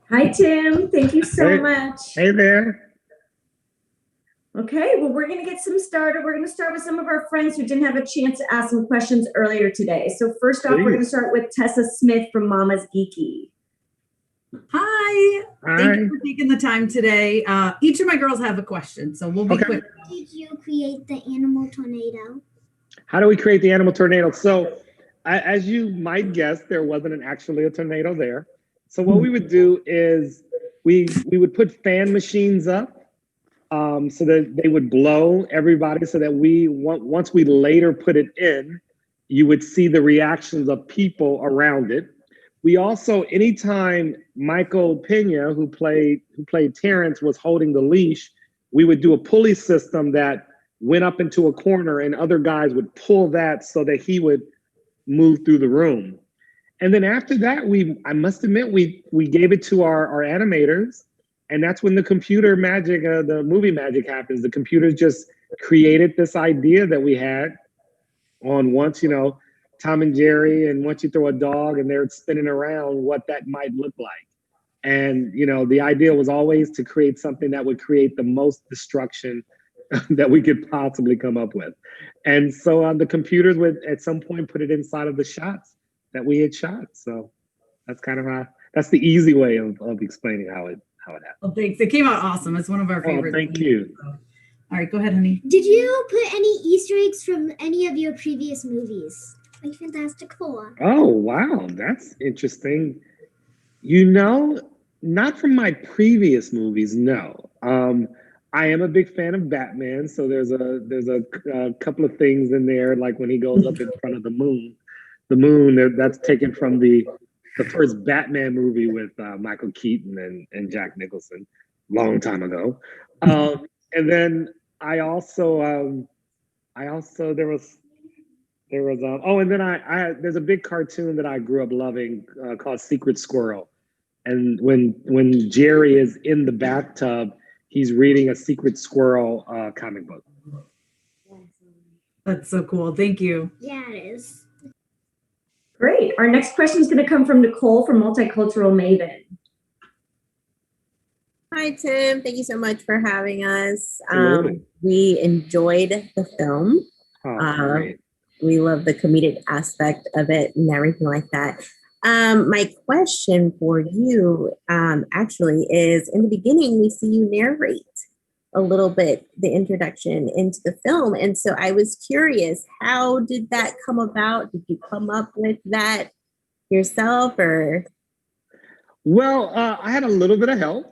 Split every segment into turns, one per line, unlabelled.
Hi, Tim. Thank you so much.
Hey there.
Okay, well, we're going to get some started. We're going to start with some of our friends who didn't have a chance to ask some questions earlier today. So first off, we're going to start with Tessa Smith from Mama's Geeky.
Hi. Thank you for taking the time today. Each of my girls have a question, so we'll be quick.
How did you create the animal tornado?
How do we create the animal tornado? So, as you might guess, there wasn't actually a tornado there. So what we would do is we would put fan machines up so that they would blow everybody, so that once we later put it in, you would see the reactions of people around it. We also, anytime Michael Pena, who played Terrence, was holding the leash, we would do a pulley system that went up into a corner, and other guys would pull that so that he would move through the room. And then after that, I must admit, we gave it to our animators, and that's when the computer magic, the movie magic happens. The computers just created this idea that we had on once, Tom and Jerry, and once you throw a dog and they're spinning around, what that might look like. And, the idea was always to create something that would create the most destruction that we could possibly come up with. And so the computers would at some point put it inside of the shots that we had shot. So that's kind of that's the easy way of explaining how it happened.
Well, thanks. It came out awesome. It's one of our favorites.
Thank you.
So. All right, go ahead, honey.
Did you put any Easter eggs from any of your previous movies? Like Fantastic Four?
Oh, wow. That's interesting. Not from my previous movies, no. I am a big fan of Batman, so there's a couple of things in there, like when he goes up in front of the moon. The moon, that's taken from the first Batman movie with Michael Keaton and Jack Nicholson, long time ago. And then I also there's a big cartoon that I grew up loving called Secret Squirrel, and when Jerry is in the bathtub, he's reading a Secret Squirrel comic book.
That's so cool. Thank you.
Yeah, it is.
Great. Our next question is going to come from Nicole from Multicultural Maven.
Hi, Tim. Thank you so much for having us.
Absolutely.
We enjoyed the film.
Great.
We love the comedic aspect of it and everything like that. My question for you actually is, in the beginning, we see you narrate a little bit the introduction into the film. And so I was curious, how did that come about? Did you come up with that yourself, or?
Well, I had a little bit of help.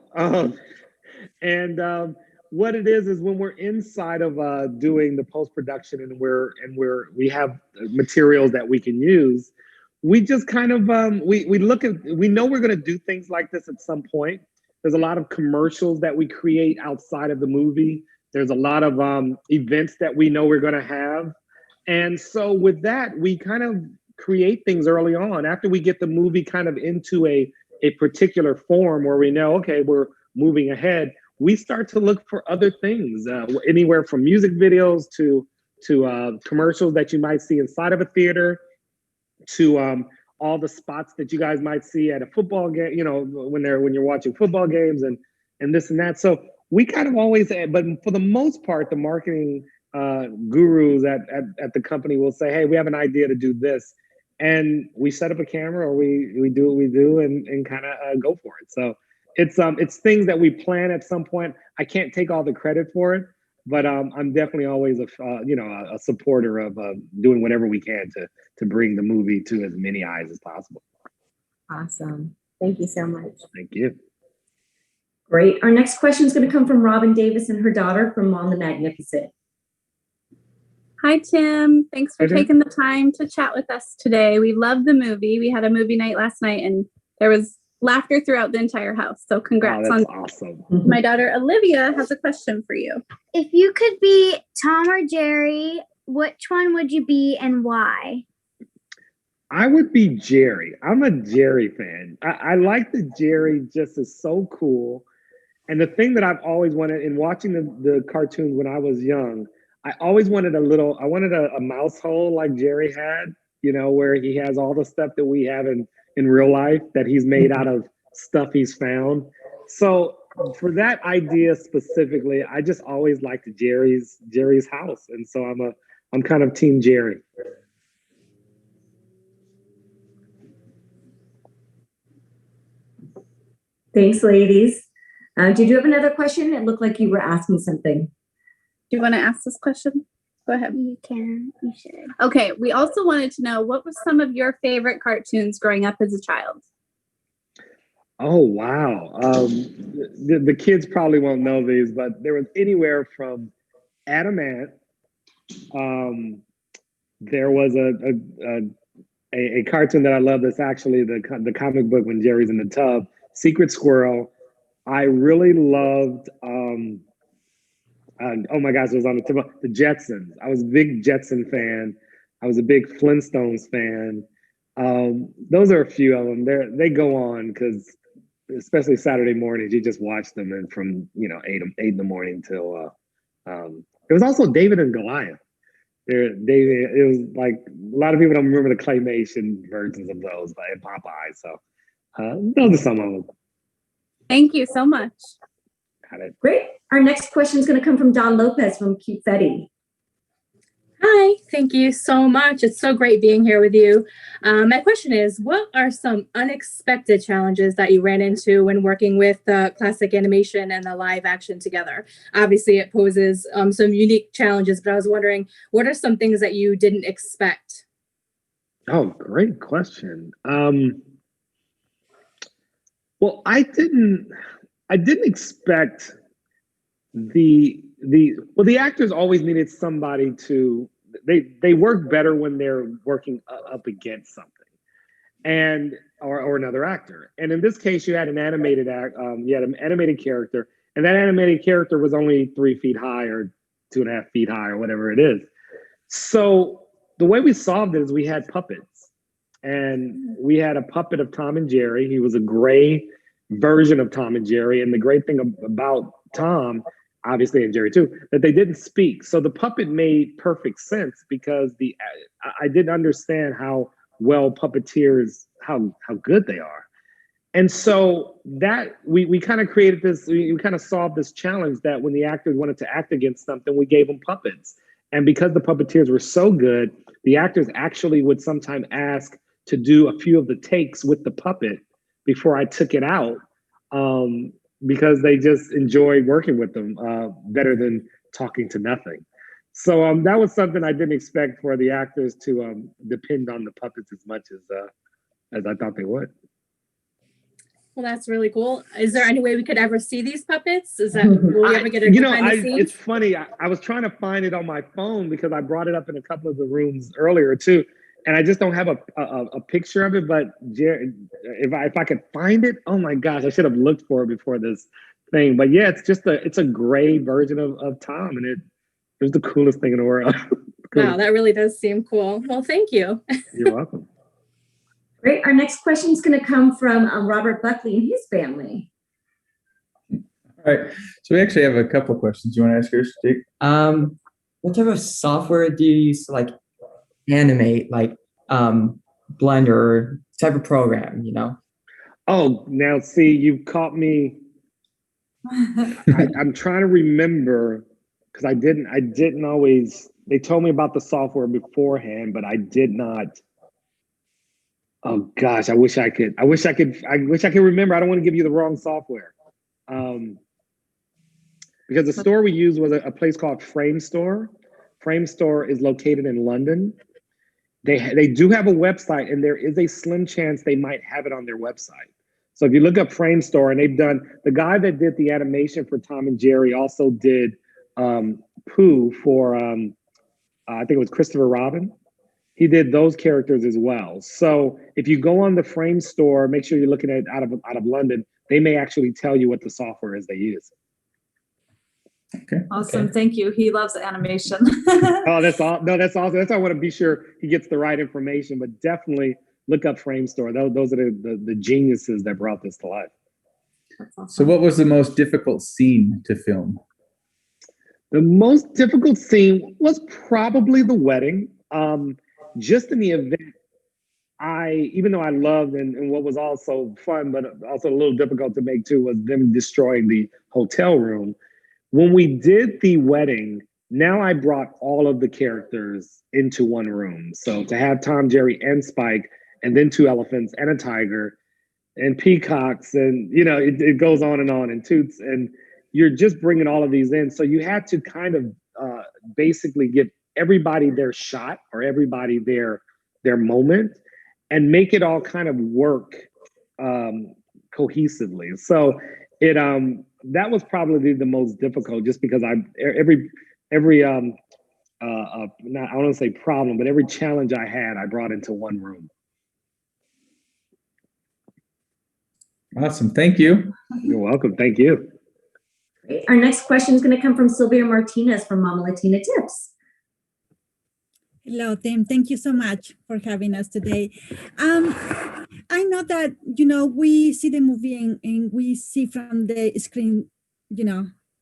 And what it is when we're inside of doing the post-production and we have materials that we can use, we just kind of we know we're going to do things like this at some point. There's a lot of commercials that we create outside of the movie. There's a lot of events that we know we're going to have. And so with that, we kind of create things early on. After we get the movie kind of into a particular form where we know, okay, we're moving ahead, we start to look for other things, anywhere from music videos to commercials that you might see inside of a theater, to all the spots that you guys might see at a football game, when you're watching football games and this and that. So we kind of always, but for the most part, the marketing gurus at the company will say, hey, we have an idea to do this. And we set up a camera, or we do what we do and kind of go for it. So it's things that we plan at some point. I can't take all the credit for it, but I'm definitely always a supporter of doing whatever we can to bring the movie to as many eyes as possible.
Awesome. Thank you so much.
Thank you.
Great. Our next question is going to come from Robin Davis and her daughter from Mom the Magnificent.
Hi, Tim. Thanks for taking the time to chat with us today. We love the movie. We had a movie night last night, and there was laughter throughout the entire house. So congrats on
awesome.
My daughter Olivia has a question for you.
If you could be Tom or Jerry, which one would you be and why?
I would be Jerry. I'm a Jerry fan. I like that Jerry just is so cool. And the thing that I've always wanted in watching the cartoons when I was young, I always wanted a mouse hole like Jerry had, where he has all the stuff that we have in real life that he's made out of stuff he's found. So for that idea specifically, I just always liked Jerry's house, and so I'm kind of Team Jerry.
Thanks, ladies. Did you have another question? It looked like you were asking something.
Do you want to ask this question? Go ahead.
You can. You should.
Okay. We also wanted to know, what was some of your favorite cartoons growing up as a child?
Oh, wow. The kids probably won't know these, but there was anywhere from Adam Ant. There was a cartoon that I love that's actually the comic book when Jerry's in the tub, Secret Squirrel. I really loved, oh my gosh, it was on the tip of the Jetsons. I was a big Jetson fan. I was a big Flintstones fan. Those are a few of them. They go on because, especially Saturday mornings, you just watch them, and from 8 in the morning till it was also David and Goliath. David, it was like a lot of people don't remember the claymation versions of those by Popeye. So those are some of them.
Thank you so much.
Got it.
Great. Our next question is going to come from Don Lopez from Confetti.
Hi, thank you so much. It's so great being here with you. My question is, what are some unexpected challenges that you ran into when working with the classic animation and the live action together? Obviously, it poses some unique challenges, but I was wondering, what are some things that you didn't expect?
Oh, great question. Well, I didn't expect the actors always needed somebody to, they work better when they're working up against something or another actor. And in this case, you had an animated character, and that animated character was only 3 feet high or 2.5 feet high or whatever it is. So the way we solved it is we had puppets, and we had a puppet of Tom and Jerry. He was a gray version of Tom and Jerry. And the great thing about Tom, obviously, and Jerry too, that they didn't speak. So the puppet made perfect sense because I didn't understand how well puppeteers, how good they are. And so that we kind of created this, we kind of solved this challenge that when the actors wanted to act against something, we gave them puppets. And because the puppeteers were so good, the actors actually would sometimes ask to do a few of the takes with the puppet before I took it out, because they just enjoyed working with them better than talking to nothing. So that was something I didn't expect for the actors to depend on the puppets as much as I thought they would.
Well, that's really cool. Is there any way we could ever see these puppets? Will we ever get a behind the scenes?
It's funny. I was trying to find it on my phone because I brought it up in a couple of the rooms earlier too. And I just don't have a picture of it, but if I could find it, oh my gosh, I should have looked for it before this thing. But yeah, it's a gray version of Tom, and it was the coolest thing in the world.
Wow, that really does seem cool. Well, thank you.
You're welcome.
Great. Our next question is going to come from Robert Buckley and his family.
All right. So we actually have a couple of questions. You want to ask yours, Dick? What type of software do you use to animate, Blender or type of program,
Oh, now see, you've caught me. I'm trying to remember because I didn't always, they told me about the software beforehand, but I did not. Oh gosh, I wish I could remember. I don't want to give you the wrong software. Because the store we used was a place called Frame Store. Frame Store is located in London. They do have a website, and there is a slim chance they might have it on their website. So if you look up Frame Store, and the guy that did the animation for Tom and Jerry also did Pooh for, I think it was Christopher Robin. He did those characters as well. So if you go on the Frame Store, make sure you're looking at it out of London. They may actually tell you what the software is they use.
Okay.
Awesome. Thank you. He loves animation.
Oh, that's all. No, that's awesome. That's why I want to be sure he gets the right information, but definitely look up Frame Store. Those are the geniuses that brought this to life.
Awesome.
So what was the most difficult scene to film?
The most difficult scene was probably the wedding. Just in the event, even though I loved and what was also fun, but also a little difficult to make too, was them destroying the hotel room. When we did the wedding, now I brought all of the characters into one room. So to have Tom, Jerry, and Spike, and then 2 elephants and a tiger and peacocks, and it goes on, and toots, and you're just bringing all of these in. So you had to kind of basically give everybody their shot or everybody their moment and make it all kind of work cohesively. So it that was probably the most difficult, just because every not, I don't want to say problem, but every challenge I had, I brought into one room.
Awesome. Thank you.
You're welcome. Thank you.
Great. Our next question is going to come from Sylvia Martinez from Mama Latina Tips.
Hello, Tim. Thank you so much for having us today. I know that, we see the movie and we see from the screen,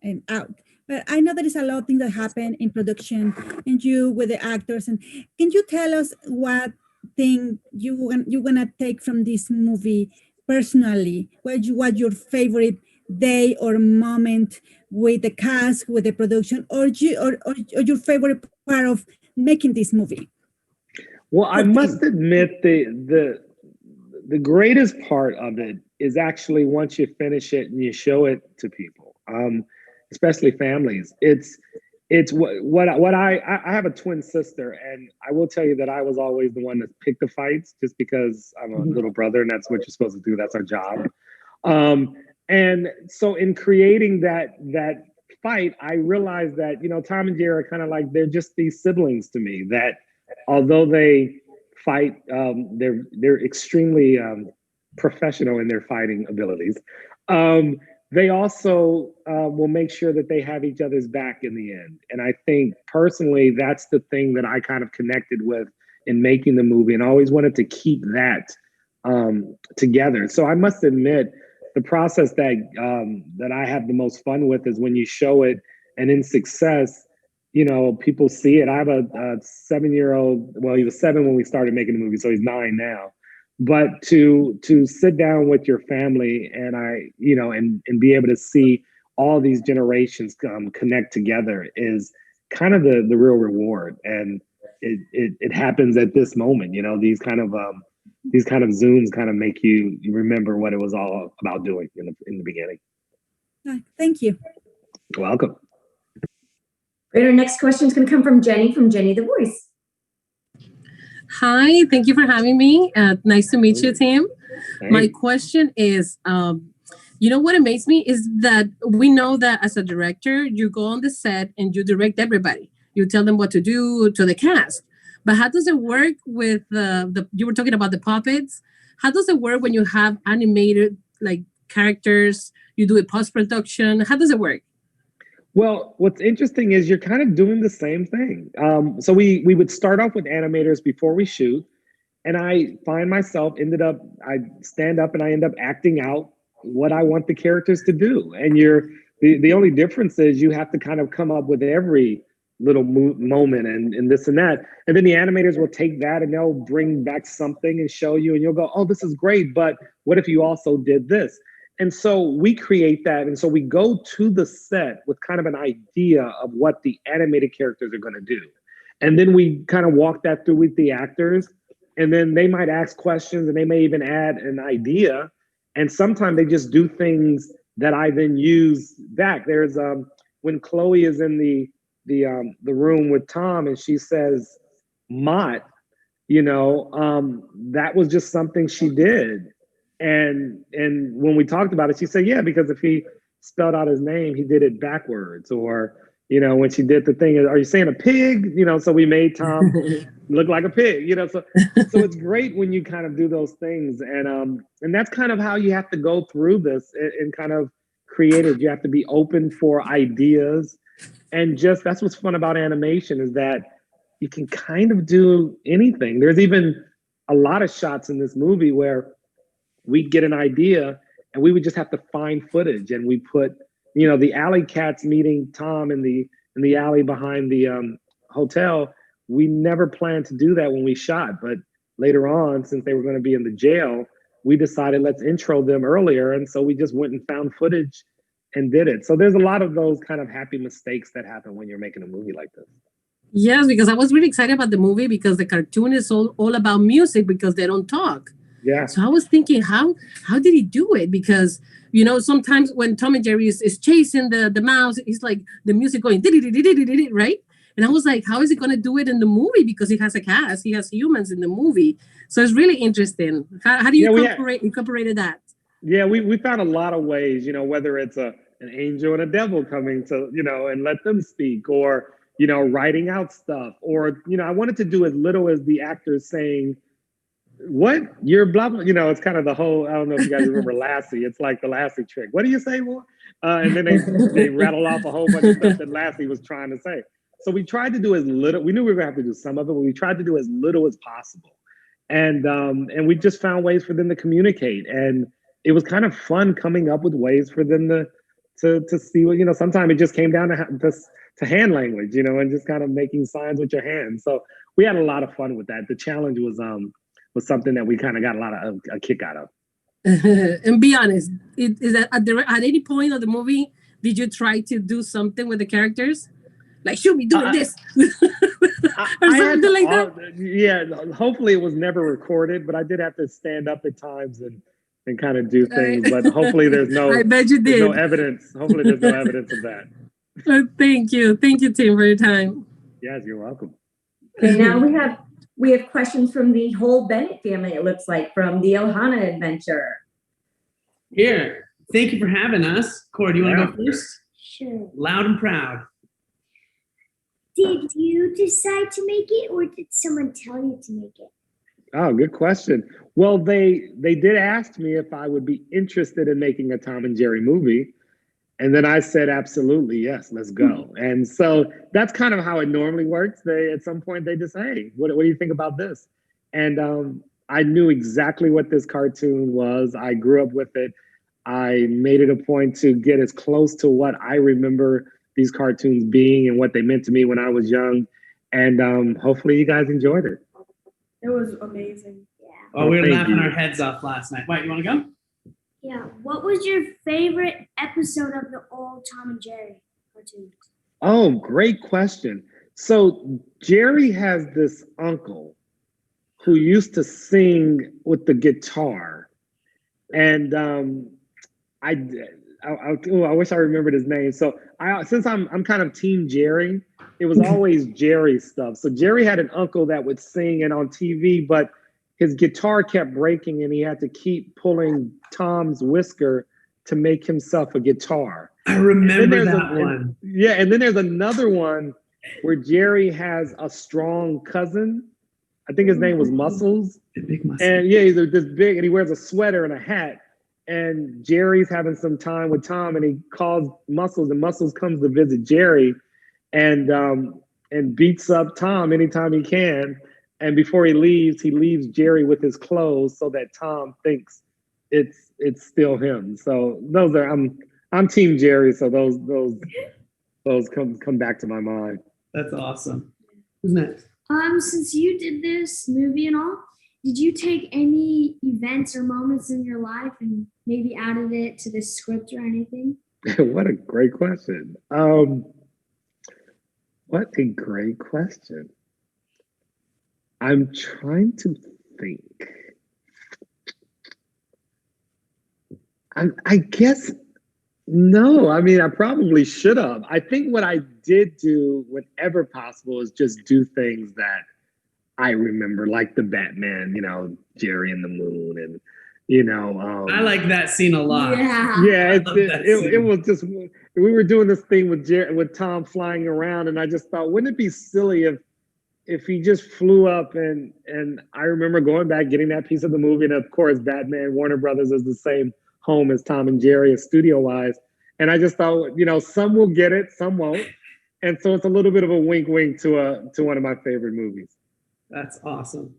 and out. But I know there is a lot of things that happen in production and you with the actors. And can you tell us what thing you're gonna take from this movie personally? What your favorite day or moment with the cast, with the production, or your favorite part of making this movie?
Well, I must admit the greatest part of it is actually once you finish it and you show it to people, especially families. It's what I have a twin sister, and I will tell you that I was always the one that picked the fights, just because I'm a little brother and that's what you're supposed to do. That's our job. And so in creating that fight, I realized that, Tom and Jerry are kind of like, they're just these siblings to me, that although they fight, they're extremely professional in their fighting abilities. They also will make sure that they have each other's back in the end. And I think personally, that's the thing that I kind of connected with in making the movie, and always wanted to keep that together. So I must admit, the process that I have the most fun with is when you show it, and in success, people see it. I have a 7-year-old. Well, he was 7 when we started making the movie, so he's 9 now. But to sit down with your family and and be able to see all these generations connect together is kind of the real reward. And it happens at this moment. These kind of Zooms kind of make you remember what it was all about doing in the beginning.
Thank you.
You're welcome.
Great. Our next question is going to come from Jenny the Voice.
Hi, thank you for having me. Nice to meet you, Tim.
Hey.
My question is, what amazed me is that we know that as a director, you go on the set and you direct everybody. You tell them what to do to the cast. But how does it work with you were talking about the puppets? How does it work when you have animated characters? You do a post-production. How does it work?
Well, what's interesting is you're kind of doing the same thing. So we would start off with animators before we shoot, and I find myself I stand up and I end up acting out what I want the characters to do. And the only difference is you have to kind of come up with every little moment and this and that. And then the animators will take that and they'll bring back something and show you, and you'll go, oh, this is great, but what if you also did this? And so we create that. And so we go to the set with kind of an idea of what the animated characters are going to do. And then we kind of walk that through with the actors. And then they might ask questions and they may even add an idea. And sometimes they just do things that I then use back. There's when Chloe is in the room with Tom and she says, Mott, that was just something she did. And when we talked about it, she said, yeah, because if he spelled out his name, he did it backwards. Or, when she did the thing, are you saying a pig? So we made Tom look like a pig, so it's great when you kind of do those things. And that's kind of how you have to go through this and kind of create it. You have to be open for ideas. And just, that's what's fun about animation, is that you can kind of do anything. There's even a lot of shots in this movie where we'd get an idea and we would just have to find footage, and we put, the alley cats meeting Tom in the alley behind the hotel. We never planned to do that when we shot, but later on, since they were going to be in the jail, we decided let's intro them earlier. And so we just went and found footage and did it. So there's a lot of those kind of happy mistakes that happen when you're making a movie like this.
Yes, because I was really excited about the movie because the cartoon is all about music because they don't talk.
Yeah.
So I was thinking, how did he do it? Because, you know, sometimes when Tom and Jerry is chasing the mouse, it's like the music going, right? And I was like, how is he going to do it in the movie? Because he has a cast, he has humans in the movie. So it's really interesting. How do you incorporated that?
Yeah, we found a lot of ways, you know, whether it's an angel and a devil coming to, you know, and let them speak, or, you know, writing out stuff, or, you know, I wanted to do as little as the actors saying, what? You're blah, blah, you know, it's kind of the whole, I don't know if you guys remember Lassie. It's like the Lassie trick. What do you say, more? And then they rattle off a whole bunch of stuff that Lassie was trying to say. So we tried to do as little, we knew we were gonna have to do some of it, but we tried to do as little as possible. And we just found ways for them to communicate. And it was kind of fun coming up with ways for them to see what, you know, sometimes it just came down to hand language, you know, and just kind of making signs with your hands. So we had a lot of fun with that. The challenge was something that we kind of got a lot of a kick out of.
And be honest, is that at any point of the movie, did you try to do something with the characters? Like, shoot me doing this. Or something like that?
Yeah, hopefully it was never recorded, but I did have to stand up at times and kind of do things, but hopefully there's no,
I bet you did.
No evidence. Hopefully there's no evidence of that.
Thank you, Tim, for your time.
Yes, you're welcome.
Okay, now we have questions from the whole Bennett family, it looks like, from the Ohana adventure.
Here, thank you for having us. Cora, do you want to go first?
Sure.
Loud and proud.
Did you decide to make it, or did someone tell you to make it?
Oh, good question. Well, they did ask me if I would be interested in making a Tom and Jerry movie. And then I said, absolutely, yes, let's go. And so that's kind of how it normally works. At some point they just, hey, what do you think about this? And I knew exactly what this cartoon was. I grew up with it. I made it a point to get as close to what I remember these cartoons being and what they meant to me when I was young. And hopefully you guys enjoyed it.
It was amazing.
Yeah.
Oh, we were laughing our heads off last night. Wait, you want to go?
Yeah. What was your favorite episode of the old Tom and Jerry cartoons?
Oh, great question. So Jerry has this uncle who used to sing with the guitar. And I wish I remembered his name. So since I'm kind of Team Jerry, it was always Jerry stuff. So Jerry had an uncle that would sing and on TV, but his guitar kept breaking and he had to keep pulling Tom's whisker to make himself a guitar.
I remember that one.
Yeah, and then there's another one where Jerry has a strong cousin. I think his name was Muscles.
Big Muscles.
And yeah, he's this big, and he wears a sweater and a hat. And Jerry's having some time with Tom, and he calls Muscles, and Muscles comes to visit Jerry, and beats up Tom anytime he can. And before he leaves Jerry with his clothes so that Tom thinks it's still him. So those are I'm Team Jerry, so those come back to my mind.
That's awesome. Who's next?
Since you did this movie and all, did you take any events or moments in your life and maybe added it to the script or anything?
What a great question. What a great question. I'm trying to think. I guess no. I mean, I probably should have. I think what I did do whenever possible is just do things that I remember, like the Batman, you know, Jerry and the Moon, and you know.
I like that scene a lot.
Yeah, it was just, we were doing this thing with Tom flying around, and I just thought, wouldn't it be silly if he just flew up? And I remember going back, getting that piece of the movie, and of course, Batman, Warner Brothers is the same home as Tom and Jerry, as studio-wise. And I just thought, you know, some will get it, some won't. And so it's a little bit of a wink to one of my favorite movies.
That's awesome.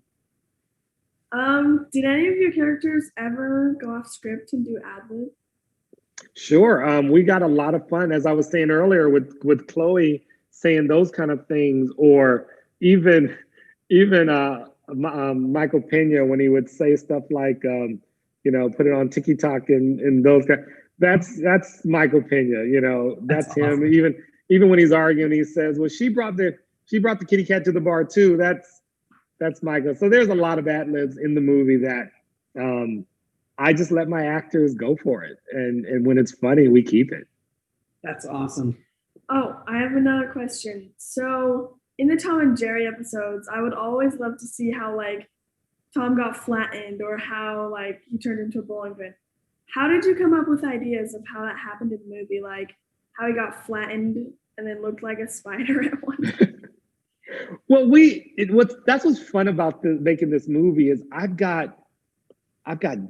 Did any of your characters ever go off script and do ad-lib?
Sure. We got a lot of fun, as I was saying earlier, with Chloe saying those kind of things, or even Michael Pena when he would say stuff like, put it on TikTok and those guys. That's Michael Pena. That's him.
Awesome.
Even when he's arguing, he says, "Well, she brought the kitty cat to the bar too." That's Michael. So there's a lot of ad libs in the movie that I just let my actors go for it, and when it's funny, we keep it.
That's awesome.
Oh, I have another question. So in the Tom and Jerry episodes, I would always love to see how Tom got flattened or how he turned into a bowling pin. How did you come up with ideas of how that happened in the movie? How he got flattened and then looked like a spider at one time?
Well, that's what's fun about making this movie is I've got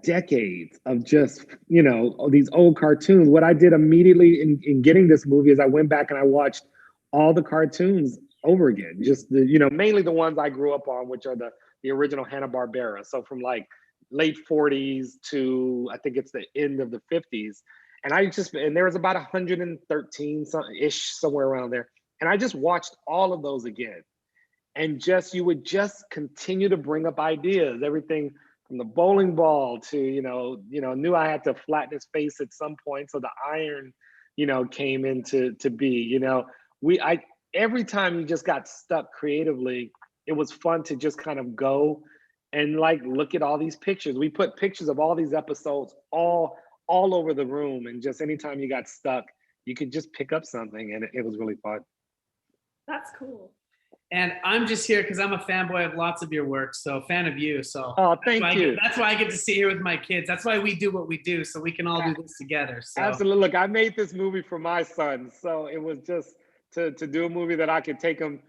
decades of just, these old cartoons. What I did immediately in getting this movie is I went back and I watched all the cartoons over again. Just mainly the ones I grew up on, which are the original Hanna-Barbera. So from late 40s to I think it's the end of the 50s. And there was about 113-ish somewhere around there. And I just watched all of those again. And you would just continue to bring up ideas, everything from the bowling ball to, knew I had to flatten his face at some point. So the iron, came into be, every time you just got stuck creatively, it was fun to just kind of go and look at all these pictures. We put pictures of all these episodes all over the room. And just anytime you got stuck, you could just pick up something and it was really fun.
That's cool.
And I'm just here because I'm a fanboy of lots of your work, so fan of you. So
thank you.
That's why I get to sit here with my kids. That's why we do what we do, so we can all do this together. So.
Absolutely. Look, I made this movie for my son, so it was just to do a movie that I could take him,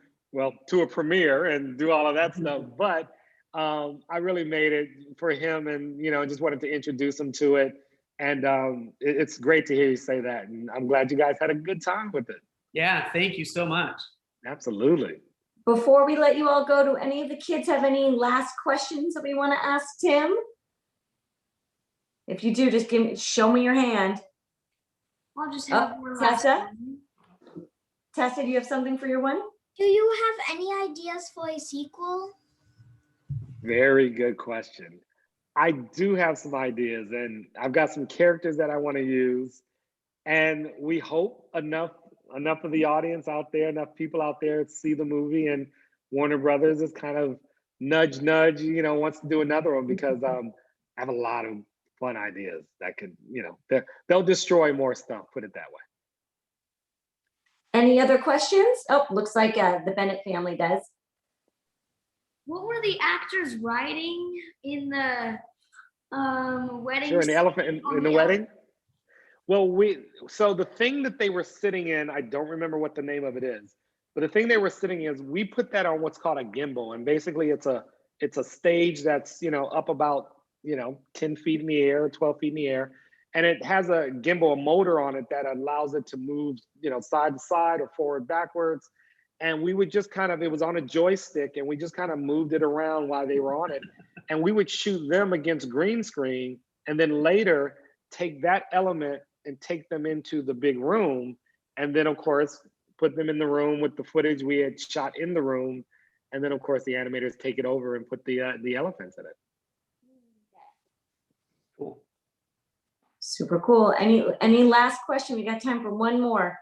to a premiere and do all of that stuff. But I really made it for him, and just wanted to introduce him to it. And it's great to hear you say that, and I'm glad you guys had a good time with it.
Yeah, thank you so much.
Absolutely.
Before we let you all go, do any of the kids have any last questions that we want to ask Tim? If you do, just show me your hand.
I'll just have one last
Tessa?
one.
Tessa, do you have something for your one?
Do you have any ideas for a sequel?
Very good question. I do have some ideas, and I've got some characters that I want to use. And we hope enough of the audience out there, enough people out there see the movie, and Warner Brothers is kind of nudge, wants to do another one, because I have a lot of fun ideas that could, they'll destroy more stuff, put it that way.
Any other questions? Oh, looks like the Bennett family does.
What were the actors riding in the wedding?
Sure, in the elephant in the wedding? Well, so the thing that they were sitting in, I don't remember what the name of it is, but the thing they were sitting in is we put that on what's called a gimbal, and basically it's a stage that's up about 10 feet in the air, 12 feet in the air, and it has a gimbal, a motor on it that allows it to move side to side or forward backwards. And we would just it was on a joystick, and we just kind of moved it around while they were on it, and we would shoot them against green screen, and then later take that element and take them into the big room, and then of course put them in the room with the footage we had shot in the room, and then of course the animators take it over and put the elephants in it.
Cool.
Super cool. Any last question? We got time for one more.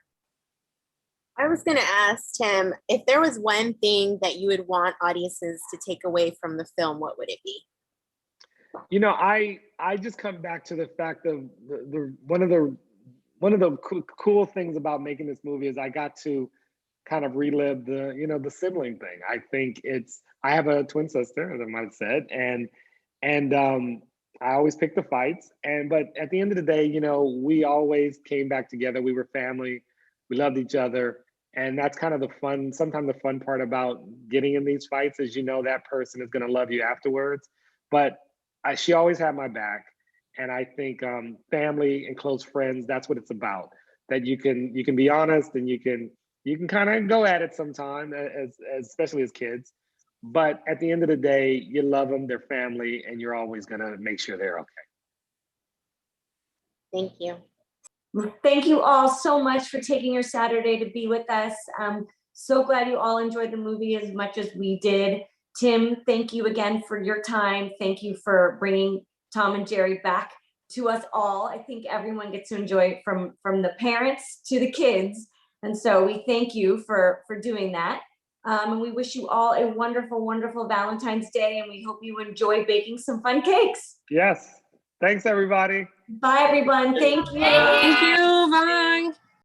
I was going to ask Tim, if there was one thing that you would want audiences to take away from the film, what would it be?
I just come back to the fact of one of the cool things about making this movie is I got to kind of relive the sibling thing. I think I have a twin sister, as I might have said, and I always pick the fights, but at the end of the day, we always came back together. We were family. We loved each other. And that's kind of sometimes the fun part about getting in these fights is, that person is going to love you afterwards. But she always had my back. And I think family and close friends, that's what it's about. That you can be honest, and you can kind of go at it sometime, especially as kids. But at the end of the day, you love them, they're family, and you're always going to make sure they're okay.
Thank you.
Thank you all so much for taking your Saturday to be with us. I'm so glad you all enjoyed the movie as much as we did. Tim, thank you again for your time. Thank you for bringing Tom and Jerry back to us all. I think everyone gets to enjoy it from the parents to the kids. And so we thank you for doing that. And we wish you all a wonderful, wonderful Valentine's Day. And we hope you enjoy baking some fun cakes.
Yes. Thanks, everybody.
Bye, everyone. Thank you.
Thank you. Bye.